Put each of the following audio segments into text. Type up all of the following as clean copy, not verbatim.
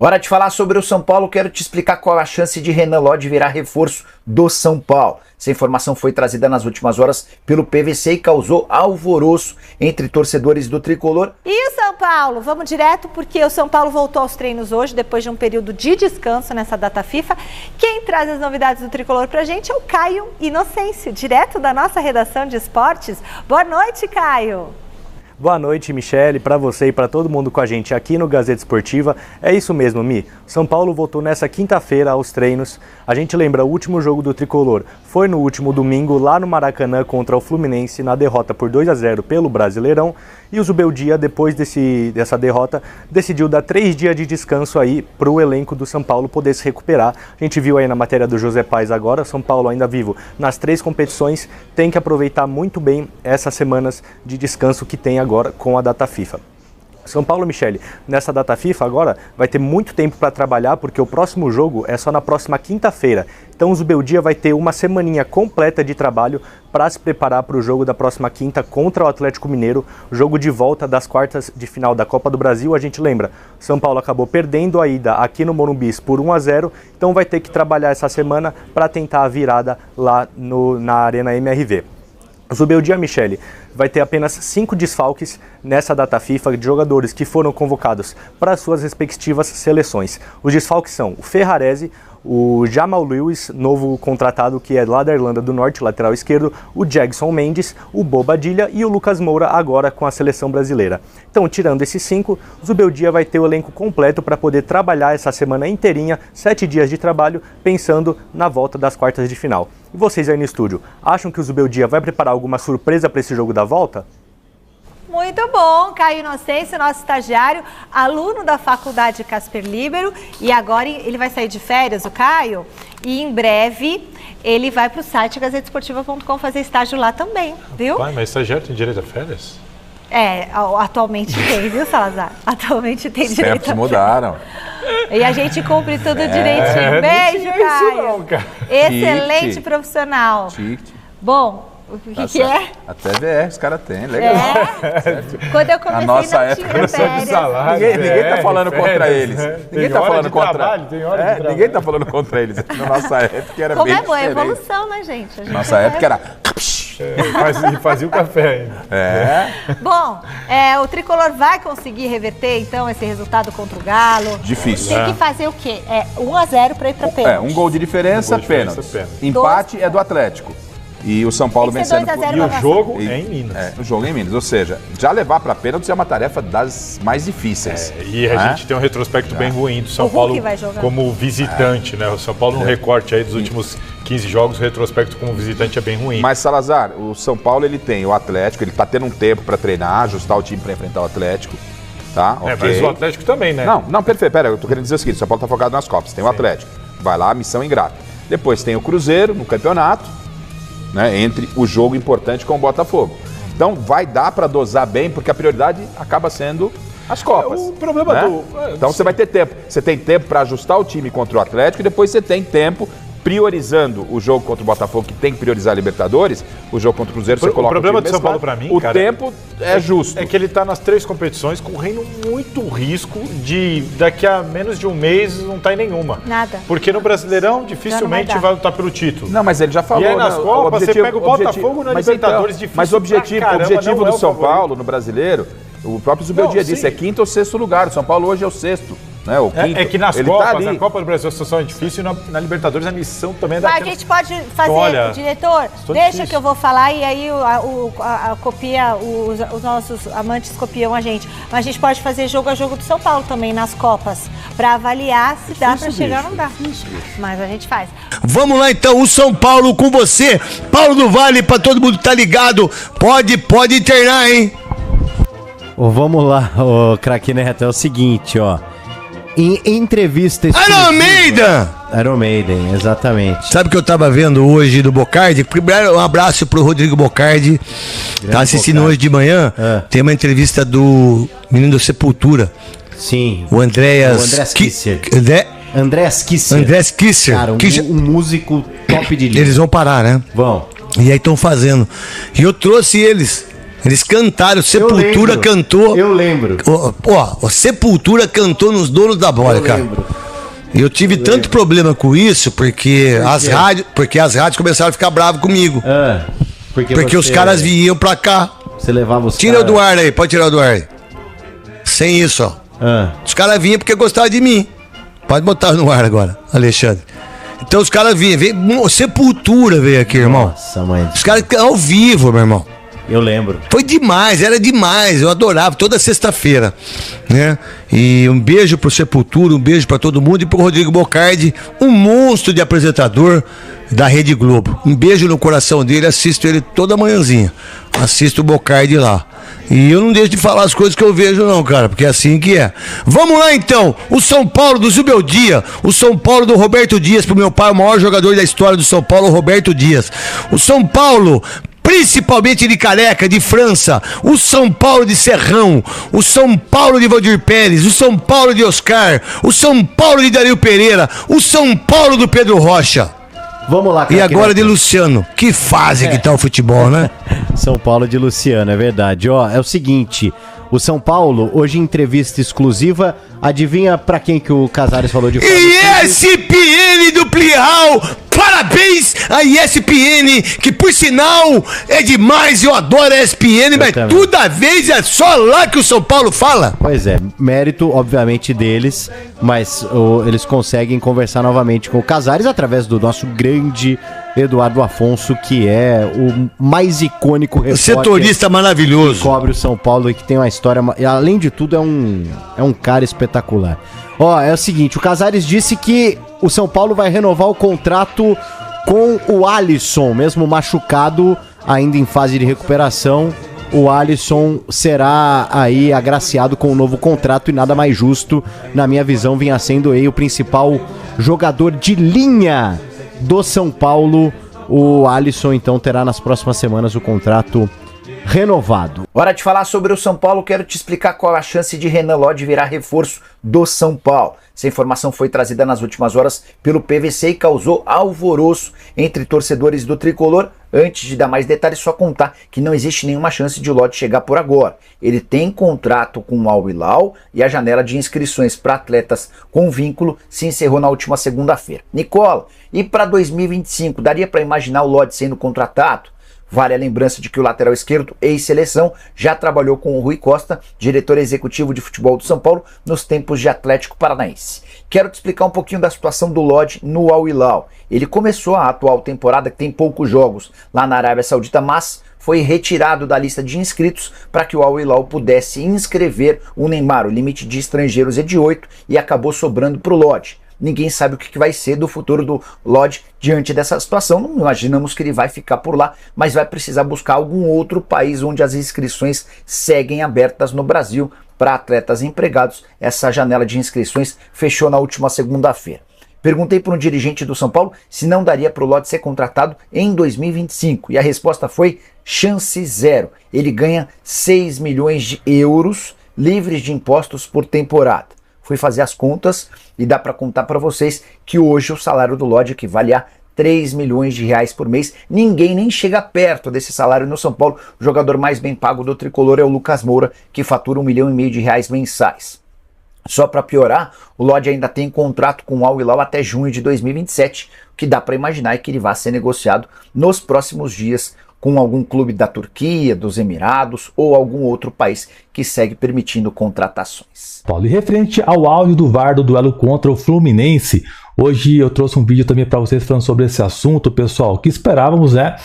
Hora de falar sobre o São Paulo, quero te explicar qual é a chance de Renan Lodge virar reforço do São Paulo. Essa informação foi trazida nas últimas horas pelo PVC e causou alvoroço entre torcedores do Tricolor. E o São Paulo? Vamos direto porque o São Paulo voltou aos treinos hoje, depois de um período de descanso nessa data FIFA. Quem traz as novidades do Tricolor pra gente é o Caio Inocêncio, direto da nossa redação de esportes. Boa noite, Caio! Boa noite, Michele, para você e para todo mundo com a gente aqui no Gazeta Esportiva. É isso mesmo, Mi. São Paulo voltou nessa quinta-feira aos treinos. A gente lembra, o último jogo do Tricolor foi no último domingo, lá no Maracanã, contra o Fluminense, na derrota por 2-0 pelo Brasileirão. E o Zubeldia, depois dessa derrota, decidiu dar 3 dias de descanso aí para o elenco do São Paulo poder se recuperar. A gente viu aí na matéria do José Paes agora, São Paulo ainda vivo nas 3 competições, tem que aproveitar muito bem essas semanas de descanso que tem agora com a data FIFA. São Paulo, Michele, nessa data FIFA agora vai ter muito tempo para trabalhar, porque o próximo jogo é só na próxima quinta-feira. Então o Zubeldia vai ter uma semaninha completa de trabalho para se preparar para o jogo da próxima quinta contra o Atlético Mineiro, jogo de volta das quartas de final da Copa do Brasil. A gente lembra, São Paulo acabou perdendo a ida aqui no Morumbi por 1-0, então vai ter que trabalhar essa semana para tentar a virada lá na Arena MRV. O Zubeldia, Michele, vai ter apenas 5 desfalques nessa data FIFA de jogadores que foram convocados para suas respectivas seleções. Os desfalques são o Ferrarese, o Jamal Lewis, novo contratado que é lá da Irlanda do Norte, lateral esquerdo, o Jackson Mendes, o Bobadilha e o Lucas Moura agora com a seleção brasileira. Então, tirando esses 5, o Zubeldia vai ter o elenco completo para poder trabalhar essa semana inteirinha, 7 dias de trabalho, pensando na volta das quartas de final. E vocês aí no estúdio, acham que o Zubeldia vai preparar alguma surpresa para esse jogo da volta? Muito bom, Caio Inocêncio, nosso estagiário, aluno da Faculdade Casper Libero, e agora ele vai sair de férias, o Caio, e em breve ele vai para o site gazetesportiva.com fazer estágio lá também, viu? Pai, mas estagiário tem direito a férias? É, atualmente tem, viu, Salazar? Atualmente tem direito a tempos mudaram. E a gente cumpre tudo direitinho. Beijo, Caio. Não, cara. Excelente Chique. profissional. Chique. Bom, o que é? Até VR os caras têm, legal. Quando eu comecei, Na nossa não época, tinha férias. Ninguém tá falando contra eles. Ninguém tá falando contra. Ninguém tá falando contra eles. Na nossa época era Como bem é boa, é diferente. evolução, né, gente? A gente Nossa época era... E fazia o café ainda. Bom, o Tricolor vai conseguir reverter, então, esse resultado contra o Galo? Difícil. Tem que fazer o quê? 1-0 para ir para pênalti. Um gol de diferença, pênalti. Empate é do Atlético. E o São Paulo vencendo. E o jogo é em Minas. O jogo é em Minas. Ou seja, já levar para pênalti é uma tarefa das mais difíceis. E a gente tem um retrospecto bem ruim do São Paulo como visitante, né? O São Paulo, no recorte aí dos últimos 15 jogos, o retrospecto como visitante é bem ruim. Mas, Salazar, o São Paulo ele tem o Atlético, ele tá tendo um tempo para treinar, ajustar o time para enfrentar o Atlético. Tá? Mas o Atlético também, né? Não, perfeito. Pera, eu tô querendo dizer o seguinte: o São Paulo tá focado nas Copas. Tem o Atlético. Vai lá, missão ingrata. Depois tem o Cruzeiro no campeonato. Né, entre o jogo importante com o Botafogo. Então vai dar para dosar bem, porque a prioridade acaba sendo as Copas. O problema né? Então você vai ter tempo. Você tem tempo para ajustar o time contra o Atlético e depois você tem tempo priorizando o jogo contra o Botafogo, que tem que priorizar a Libertadores, o jogo contra o Cruzeiro, você coloca o problema do São Paulo para mim, o tempo é justo. É que ele está nas 3 competições correndo muito risco de daqui a menos de um mês não estar em nenhuma. Nada. Porque no Brasileirão dificilmente vai lutar pelo título. Não, mas ele já falou. E aí nas Copas você pega o Botafogo na Libertadores, difícil. Mas o objetivo do São Paulo no Brasileiro, o próprio Zubeldia disse, é 5º ou 6º lugar. O São Paulo hoje é o 6º. Né, é que nas Copas, na Copa do Brasil a situação é difícil e na Libertadores a missão também é daquela... Mas a gente pode fazer, diretor, deixa difícil. Que eu vou falar e aí os nossos amantes copiam a gente. Mas a gente pode fazer jogo a jogo do São Paulo também nas Copas, para avaliar se dá para chegar ou não dá. Mas a gente faz. Vamos lá então, o São Paulo com você, Paulo do Vale, para todo mundo que tá ligado, pode internar, hein? Vamos lá, craque Neto, é o seguinte, ó. Em entrevista Iron Maiden, exatamente. Sabe o que eu tava vendo hoje do Bocardi? Primeiro, um abraço pro Rodrigo Bocardi. Tá assistindo hoje de manhã. Tem uma entrevista do menino do Sepultura. Sim. O Andreas Kisser. Andreas Kisser. Cara, um músico top de linha. Eles vão parar, né? Vão. E aí estão fazendo. E eu trouxe eles Eles cantaram, Sepultura cantou. Eu lembro. O Sepultura cantou nos Donos da Bola, cara. Eu tive tanto problema com isso porque as rádios começaram a ficar bravas comigo. Porque os caras vinham pra cá. Você levava os Tira o do ar aí, pode tirar o do ar aí. Sem isso, ó. Os caras vinham porque gostavam de mim. Pode botar no ar agora, Alexandre. Então os caras vinham. Sepultura veio aqui, irmão. Nossa, mãe. Os caras ao vivo, meu irmão. Eu lembro. Foi demais, era demais. Eu adorava toda sexta-feira, né? E um beijo pro Sepultura, um beijo pra todo mundo e pro Rodrigo Bocardi, um monstro de apresentador da Rede Globo. Um beijo no coração dele, assisto ele toda manhãzinha. Assisto o Bocardi lá. E eu não deixo de falar as coisas que eu vejo não, cara, porque é assim que é. Vamos lá então, o São Paulo do Zubeldia, o São Paulo do Roberto Dias, pro meu pai, o maior jogador da história do São Paulo, Roberto Dias. O São Paulo, principalmente de Careca, de França, o São Paulo de Serrão, o São Paulo de Valdir Pérez, o São Paulo de Oscar, o São Paulo de Dario Pereira, o São Paulo do Pedro Rocha. Vamos lá, e agora de Luciano. Que fase que tá o futebol, né? São Paulo de Luciano, é verdade. Ó, é o seguinte, o São Paulo, hoje em entrevista exclusiva, adivinha pra quem que o Casares falou de ESPN do Plihal! Parabéns à ESPN, que por sinal é demais, eu adoro a ESPN, mas também. Toda vez é só lá que o São Paulo fala. Pois é, mérito obviamente deles, mas eles conseguem conversar novamente com o Casares através do nosso grande Eduardo Afonso, que é o mais icônico repórter, setorista maravilhoso, que cobre o São Paulo e que tem uma história, e além de tudo é um cara espetacular. Ó, é o seguinte, o Casares disse que o São Paulo vai renovar o contrato com o Alisson, mesmo machucado, ainda em fase de recuperação. O Alisson será aí agraciado com um novo contrato e nada mais justo, na minha visão, vinha sendo aí o principal jogador de linha do São Paulo. O Alisson então terá nas próximas semanas o contrato renovado. Hora de falar sobre o São Paulo, quero te explicar qual é a chance de Renan Lodge virar reforço do São Paulo. Essa informação foi trazida nas últimas horas pelo PVC e causou alvoroço entre torcedores do Tricolor. Antes de dar mais detalhes, só contar que não existe nenhuma chance de o Lodge chegar por agora. Ele tem contrato com o Al Hilal e a janela de inscrições para atletas com vínculo se encerrou na última segunda-feira. Nicola, e para 2025, daria para imaginar o Lodge sendo contratado? Vale a lembrança de que o lateral esquerdo, ex-seleção, já trabalhou com o Rui Costa, diretor executivo de futebol do São Paulo, nos tempos de Atlético Paranaense. Quero te explicar um pouquinho da situação do Lodge no Al Hilal. Ele começou a atual temporada, que tem poucos jogos, lá na Arábia Saudita, mas foi retirado da lista de inscritos para que o Al Hilal pudesse inscrever o Neymar. O limite de estrangeiros é de 8 e acabou sobrando para o Lodge. Ninguém sabe o que vai ser do futuro do Lodge diante dessa situação. Não imaginamos que ele vai ficar por lá, mas vai precisar buscar algum outro país onde as inscrições seguem abertas no Brasil para atletas empregados. Essa janela de inscrições fechou na última segunda-feira. Perguntei para um dirigente do São Paulo se não daria para o Lodge ser contratado em 2025 e a resposta foi chance zero. Ele ganha 6 milhões de euros livres de impostos por temporada. Fui fazer as contas e dá para contar para vocês que hoje o salário do Lodge equivale a 3 milhões de reais por mês. Ninguém nem chega perto desse salário no São Paulo. O jogador mais bem pago do Tricolor é o Lucas Moura, que fatura 1,5 milhão de reais mensais. Só para piorar, o Lodge ainda tem contrato com o Al Hilal até junho de 2027, o que dá para imaginar é que ele vai ser negociado nos próximos dias com algum clube da Turquia, dos Emirados ou algum outro país que segue permitindo contratações. Paulo, e referente ao áudio do VAR do duelo contra o Fluminense, hoje eu trouxe um vídeo também para vocês falando sobre esse assunto, pessoal, que esperávamos, né,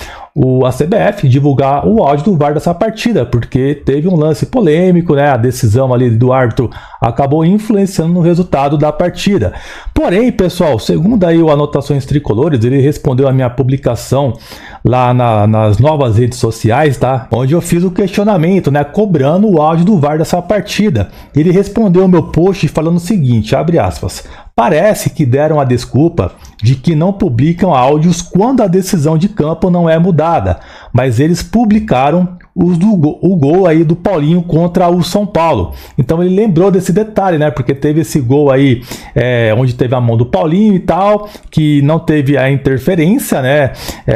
a CBF divulgar o áudio do VAR dessa partida, porque teve um lance polêmico, né, a decisão ali do árbitro acabou influenciando no resultado da partida. Porém, pessoal, segundo aí o Anotações Tricolores, ele respondeu a minha publicação lá nas novas redes sociais, tá? Onde eu fiz o questionamento, né, cobrando o áudio do VAR dessa partida. Ele respondeu o meu post falando o seguinte, abre aspas: parece que deram a desculpa de que não publicam áudios quando a decisão de campo não é mudada, mas eles publicaram o gol aí do Paulinho contra o São Paulo. Então ele lembrou desse detalhe, né? Porque teve esse gol aí onde teve a mão do Paulinho e tal, que não teve a interferência, né?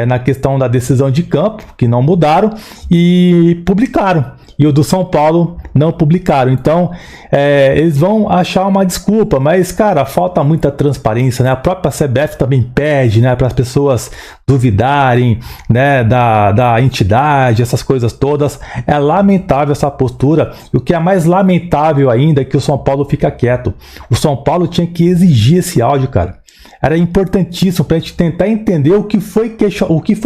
Na questão da decisão de campo, que não mudaram e publicaram. E o do São Paulo não publicaram. Então, eles vão achar uma desculpa. Mas, cara, falta muita transparência, né? A própria CBF também pede, né, para as pessoas duvidarem, né, da entidade, essas coisas todas. É lamentável essa postura. E o que é mais lamentável ainda é que o São Paulo fica quieto. O São Paulo tinha que exigir esse áudio, cara. Era importantíssimo para a gente tentar entender o que foi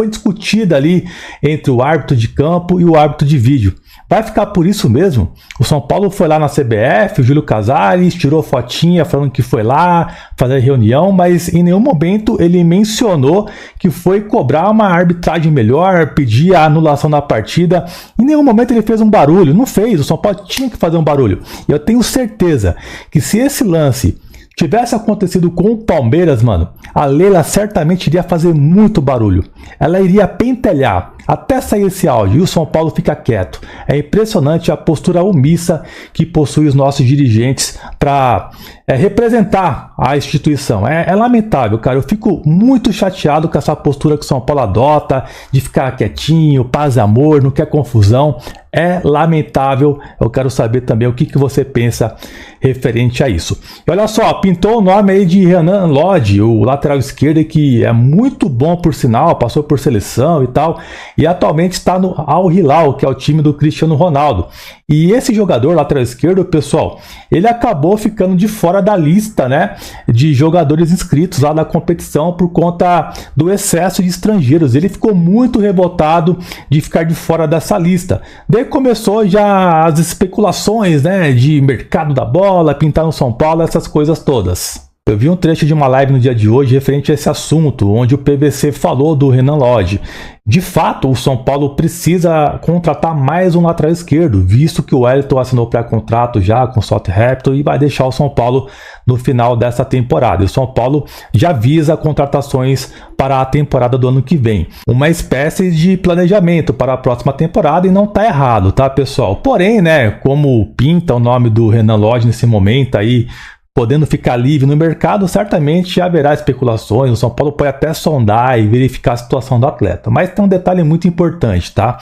discutido ali entre o árbitro de campo e o árbitro de vídeo. Vai ficar por isso mesmo? O São Paulo foi lá na CBF, o Júlio Casares tirou fotinha falando que foi lá fazer reunião, mas em nenhum momento ele mencionou que foi cobrar uma arbitragem melhor, pedir a anulação da partida. Em nenhum momento ele fez um barulho, não fez. O São Paulo tinha que fazer um barulho. E eu tenho certeza que se esse lance tivesse acontecido com o Palmeiras, mano, a Leila certamente iria fazer muito barulho. Ela iria pentelhar até sair esse áudio e o São Paulo fica quieto. É impressionante a postura omissa que possui os nossos dirigentes para representar a instituição. É lamentável, cara. Eu fico muito chateado com essa postura que o São Paulo adota, de ficar quietinho, paz e amor, não quer confusão. É lamentável. Eu quero saber também o que você pensa referente a isso. E olha só, pintou o nome aí de Renan Lodge, o lateral esquerdo, que é muito bom por sinal, passou por seleção e tal, e atualmente está no Al Hilal, que é o time do Cristiano Ronaldo. E esse jogador, lateral esquerdo, pessoal, ele acabou ficando de fora da lista, né, de jogadores inscritos lá da competição por conta do excesso de estrangeiros. Ele ficou muito revoltado de ficar de fora dessa lista. Daí começou já as especulações, né, de mercado da bola, pintar no São Paulo, essas coisas todas. Eu vi um trecho de uma live no dia de hoje referente a esse assunto, onde o PVC falou do Renan Lodge. De fato, o São Paulo precisa contratar mais um lateral esquerdo, visto que o Wellington assinou pré-contrato já com o Southampton e vai deixar o São Paulo no final dessa temporada. E o São Paulo já visa contratações para a temporada do ano que vem. Uma espécie de planejamento para a próxima temporada e não está errado, tá, pessoal? Porém, né, como pinta o nome do Renan Lodge nesse momento aí, podendo ficar livre no mercado, certamente haverá especulações. O São Paulo pode até sondar e verificar a situação do atleta. Mas tem um detalhe muito importante, tá?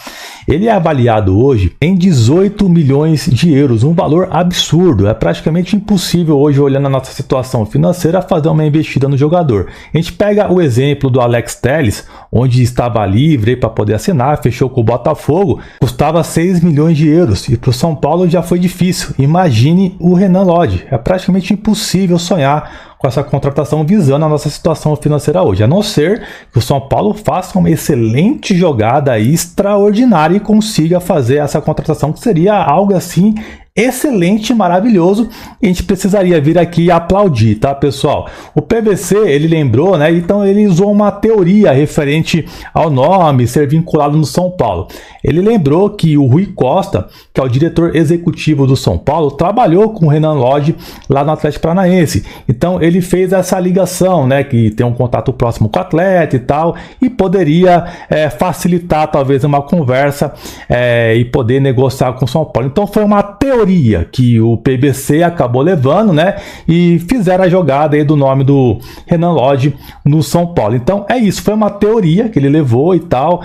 Ele é avaliado hoje em 18 milhões de euros, um valor absurdo. É praticamente impossível hoje, olhando a nossa situação financeira, fazer uma investida no jogador. A gente pega o exemplo do Alex Telles, onde estava livre para poder assinar, fechou com o Botafogo, custava 6 milhões de euros. E para o São Paulo já foi difícil. Imagine o Renan Lodge. É praticamente impossível sonhar com essa contratação visando a nossa situação financeira hoje, a não ser que o São Paulo faça uma excelente jogada extraordinária e consiga fazer essa contratação, que seria algo assim excelente, maravilhoso, e a gente precisaria vir aqui aplaudir, tá, pessoal? O PVC, ele lembrou, né, então ele usou uma teoria referente ao nome ser vinculado no São Paulo. Ele lembrou que o Rui Costa, que é o diretor executivo do São Paulo, trabalhou com o Renan Lodge lá no Atlético Paranaense. Então ele fez essa ligação, né, que tem um contato próximo com o atleta e tal, e poderia facilitar talvez uma conversa e poder negociar com o São Paulo. Então foi uma teoria que o PVC acabou levando, né, e fizeram a jogada aí do nome do Renan Lodge no São Paulo. Então é isso, foi uma teoria que ele levou e tal,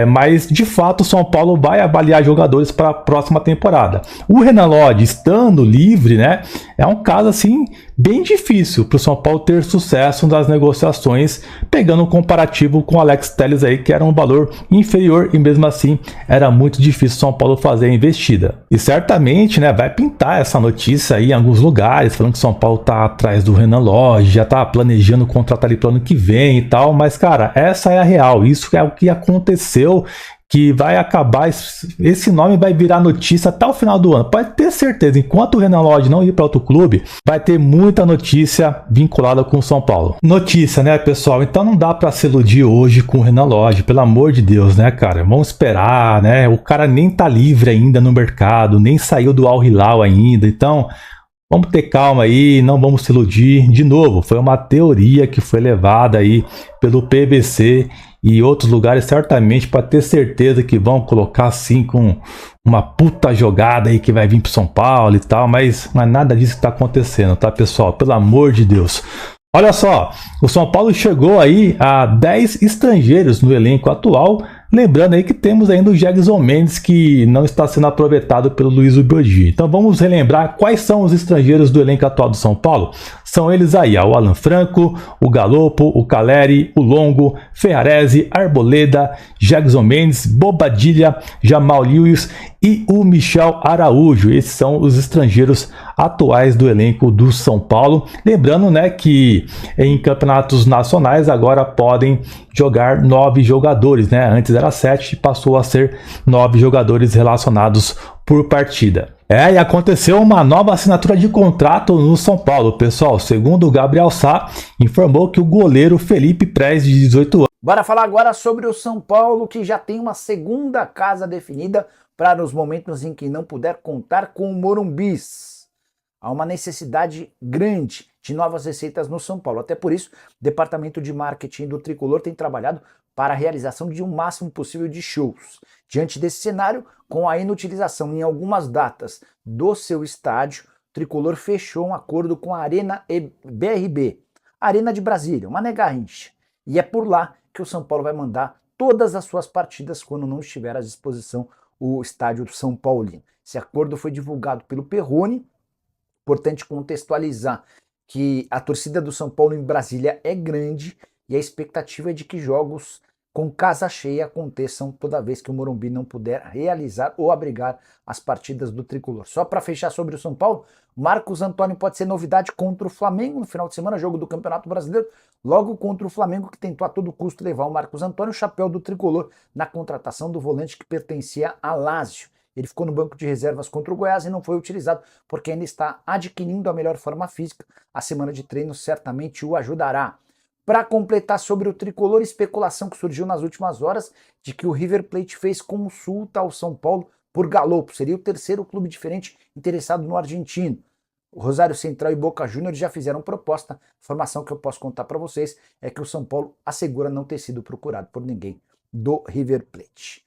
mas de fato o São Paulo vai avaliar jogadores para a próxima temporada. O Renan Lodge estando livre, né, é um caso assim bem difícil para o São Paulo ter sucesso nas negociações, pegando um comparativo com o Alex Telles aí, que era um valor inferior e mesmo assim era muito difícil o São Paulo fazer a investida. E certamente, né, vai pintar essa notícia aí em alguns lugares, falando que o São Paulo tá atrás do Renan Lodge, já tá planejando contratar ele para o ano que vem e tal, mas cara, essa é a real, isso é o que aconteceu, que vai acabar, esse nome vai virar notícia até o final do ano. Pode ter certeza, enquanto o Renan Lodge não ir para outro clube, vai ter muita notícia vinculada com o São Paulo. Notícia, né, pessoal? Então não dá para se iludir hoje com o Renan Lodge, pelo amor de Deus, né, cara? Vamos esperar, né? O cara nem tá livre ainda no mercado, nem saiu do Al Hilal ainda, então vamos ter calma aí, não vamos se iludir. De novo, foi uma teoria que foi levada aí pelo PVC e outros lugares certamente para ter certeza que vão colocar assim com uma puta jogada aí que vai vir pro São Paulo e tal, mas nada disso que tá acontecendo, tá, pessoal? Pelo amor de Deus. Olha só, o São Paulo chegou aí a 10 estrangeiros no elenco atual, lembrando aí que temos ainda o Jegson Mendes que não está sendo aproveitado pelo Luiz Uberdi. Então vamos relembrar quais são os estrangeiros do elenco atual do São Paulo. São eles aí, o Alan Franco, o Galopo, o Caleri, o Longo, Ferrarese, Arboleda, Jegson Mendes, Bobadilha, Jamal Lewis e o Michel Araújo. Esses são os estrangeiros atuais do elenco do São Paulo. Lembrando, né, que em campeonatos nacionais agora podem jogar 9 jogadores, né? Antes era 7, passou a ser 9 jogadores relacionados por partida. E aconteceu uma nova assinatura de contrato no São Paulo, pessoal. Segundo o Gabriel Sá, informou que o goleiro Felipe Prez, de 18 anos... Bora falar agora sobre o São Paulo, que já tem uma segunda casa definida para os momentos em que não puder contar com o Morumbis. Há uma necessidade grande de novas receitas no São Paulo. Até por isso, o departamento de marketing do Tricolor tem trabalhado para a realização de um máximo possível de shows. Diante desse cenário, com a inutilização em algumas datas do seu estádio, o Tricolor fechou um acordo com a Arena BRB, Arena de Brasília, uma Garrincha. E é por lá que o São Paulo vai mandar todas as suas partidas quando não estiver à disposição o estádio do São Paulino. Esse acordo foi divulgado pelo Perrone. Importante contextualizar que a torcida do São Paulo em Brasília é grande e a expectativa é de que jogos com casa cheia aconteçam toda vez que o Morumbi não puder realizar ou abrigar as partidas do Tricolor. Só para fechar sobre o São Paulo, Marcos Antônio pode ser novidade contra o Flamengo no final de semana, jogo do Campeonato Brasileiro, logo contra o Flamengo, que tentou a todo custo levar o Marcos Antônio, o chapéu do Tricolor, na contratação do volante que pertencia a Lazio. Ele ficou no banco de reservas contra o Goiás e não foi utilizado porque ainda está adquirindo a melhor forma física. A semana de treino certamente o ajudará. Para completar sobre o Tricolor, especulação que surgiu nas últimas horas de que o River Plate fez consulta ao São Paulo por Galopo. Seria o terceiro clube diferente interessado no argentino. O Rosário Central e Boca Juniors já fizeram proposta. A informação que eu posso contar para vocês é que o São Paulo assegura não ter sido procurado por ninguém do River Plate.